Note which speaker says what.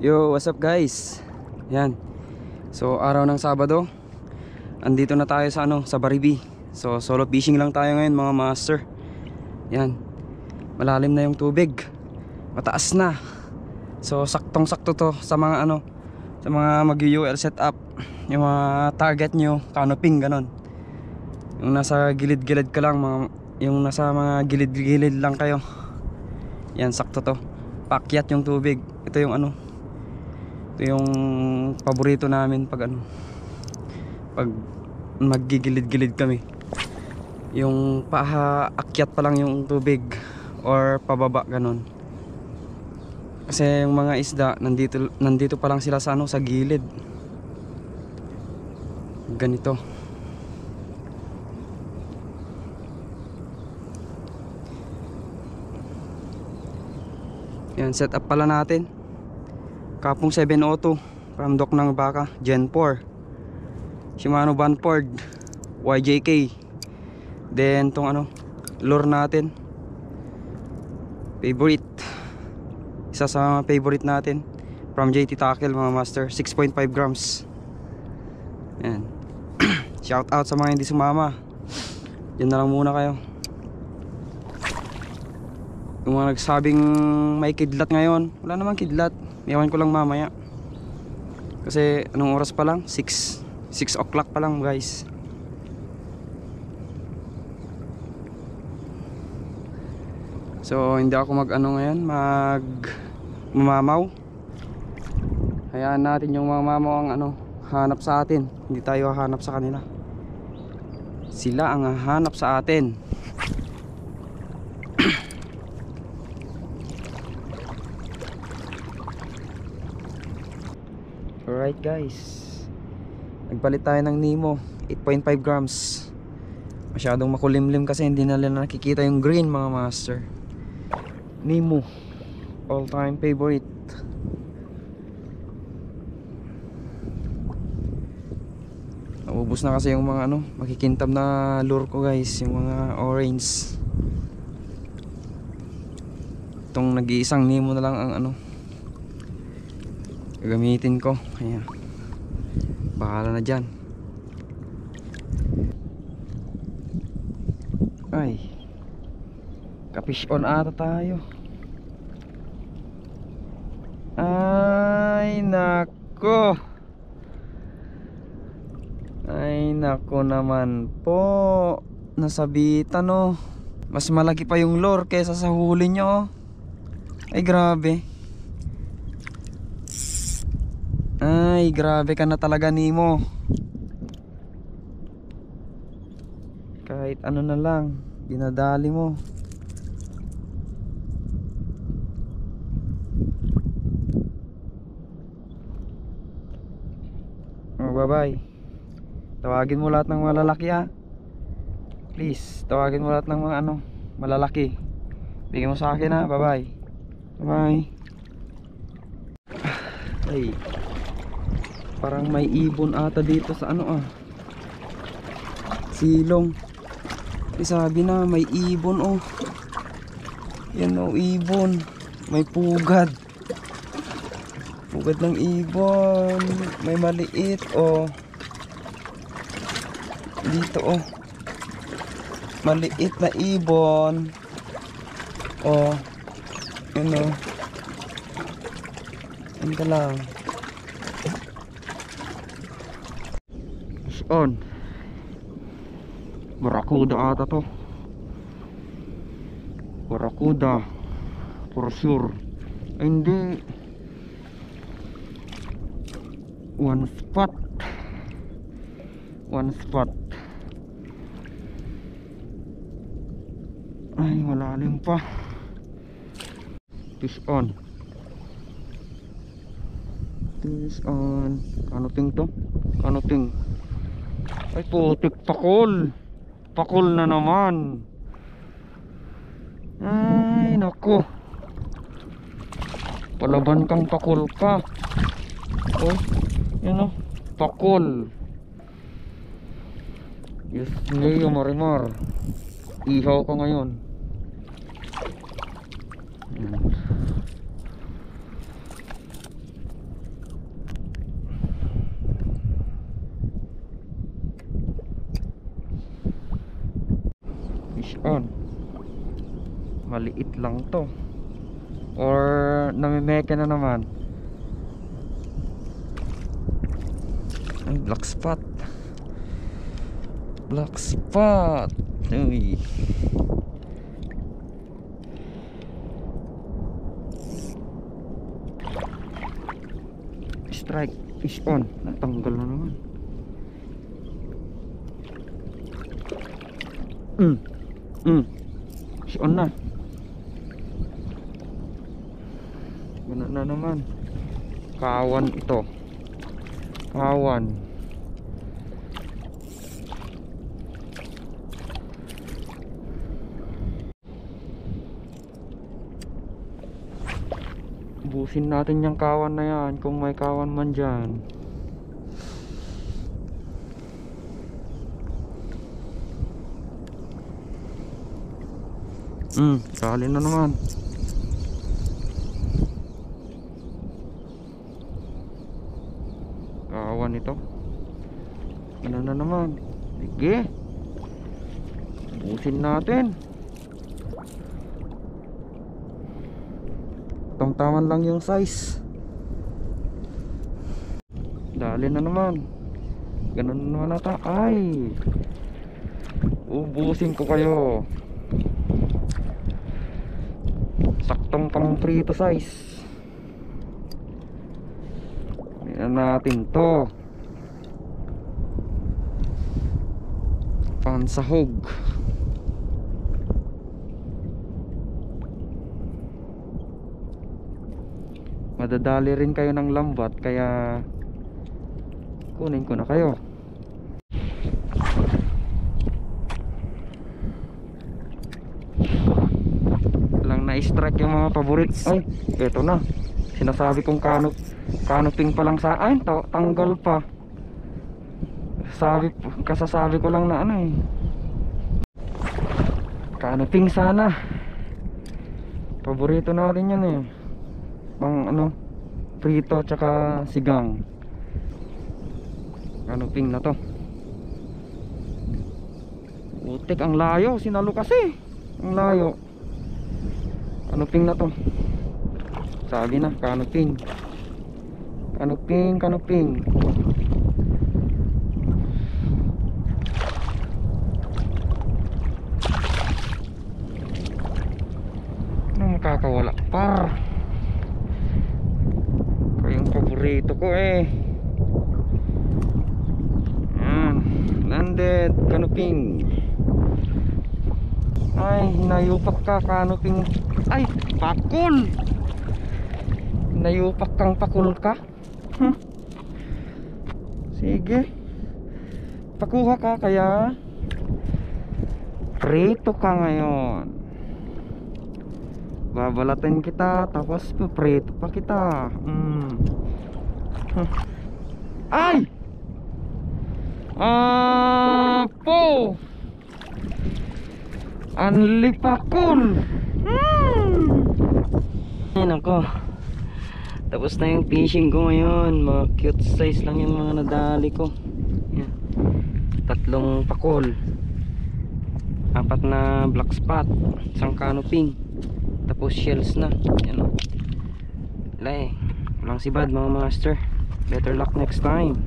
Speaker 1: Yo, what's up guys? Yan. So, araw ng Sabado. Andito na tayo sa sa Baribi. So, solo fishing lang tayo ngayon mga master. Yan. Malalim na yung tubig. Mataas na. So, saktong-sakto to sa mga sa mga mag-UL setup. Yung mga target nyo, canoping ganon. Yung nasa gilid-gilid ka lang, yung nasa mga gilid-gilid lang kayo. Yan, sakto to. Pakyat yung tubig. Ito yung ito yung paborito namin pag pag maggigilid-gilid kami. Yung paakyat pa lang yung tubig or pababa ganon. Kasi yung mga isda nandito pa lang sila sa sa gilid. Ganito. Yan, set up pala natin. Kapong 702 from Dock ng Baka, Gen 4. Shimano Vanford YJK. Then tong lure natin. Favorite. Isa sa favorite natin from JT Tackle mga master, 6.5 grams. Yan. Shout out sa mga hindi sumama. Diyan na lang muna kayo. Yung mga nagsabing may kidlat ngayon, wala namang kidlat. Iwan ko lang mamaya. Kasi anong oras pa lang? 6 o'clock pa lang guys. So hindi ako ngayon mamamaw. Hayaan natin yung mga mamaw ang hanap sa atin. Hindi tayo hahanap sa kanila. Sila ang hahanap sa atin. Alright guys, nagpalit tayo ng Nemo 8.5 grams. Masyadong makulimlim kasi hindi na nila nakikita yung green mga master. Nemo, all time favorite. Naubos na kasi yung mga makikintab na lure ko guys. Yung mga orange. Itong nag-iisang Nemo na lang ang gagamitin ko. Ayan. Bahala na dyan. Ay, kapish on ata tayo. Ay nako. Ay nako naman po. Nasabitan mas malaki pa yung lure kaysa sa huli nyo. Ay grabe. Ay, grabe ka na talaga Nemo. Kahit na lang, dinadali mo. Oh, bye-bye. Tawagin mo lahat ng malalaki Please, tawagin mo lahat ng mga malalaki. Bigyan mo sa akin bye-bye. Bye-bye. Ay. Parang may ibon ata dito sa silong. Sabi na may ibon Yan ibon. May pugad. Pugad ng ibon. May maliit dito maliit na ibon. Yan Ito lang. On Barracuda ata to. Barracuda for sure. Ay, hindi. One spot. Ay, malalim pa. Fish on. Kanoting to? Kanoting. Ay putik, pakol na naman. Ay nako, palaban kang pakol ka. Yan pakol. Yes, ngayon marimar. Ihaw ka ngayon. on. Maliit lang to. Or namimeke na naman. Ay, black spot. Black spot. Uy. Strike, fish on. Natanggal na naman. Fish on na. Ganun na naman. Kawan ito. Kawan. Busin natin yung kawan na yan, kung may kawan man dyan. Sali na naman. Kawan ito. Ano na naman. Sige. Busin natin. Tamtaman lang yung size. Dali na naman. Ganun naman ata. Ay, ubusin ko kayo. Saktong pang prito size. Tingnan natin to. Pansahog. Madadali rin kayo ng lambat, kaya kunin ko na kayo. Lang na-strike yung mga favorites. Ay, eto na. Sinasabi kong canoping pa lang sa ay, tanggal pa. Kasasabi ko lang na ano eh. Canoping sana. Paborito natin yan eh. Pang ano, prito tsaka sigang. Canoping na to. Utik, ang layo, sinalo kasi. Ang layo. Canoping na to. Sabi na, canoping. Canoping, canoping. Anong makakawala? Par. Yung paborito ko eh. Ayan, landed, canoping. Ay, hinayupak ka, canoping. Ay, pakul. Hinayupak kang pakul ka. Sige, pakuha ka, kaya prito ka ngayon. Babalatin kita, tapos prito pa kita. Ay! Po! Anlipakul! Ay nako, tapos na yung fishing ko ngayon. Mga cute size lang yung mga nadali ko. Yan. 3 pakol, 4 na black spot, 1 canoping, tapos shells na. Yan o. Wala eh, walang sibad mga master. Better luck next time.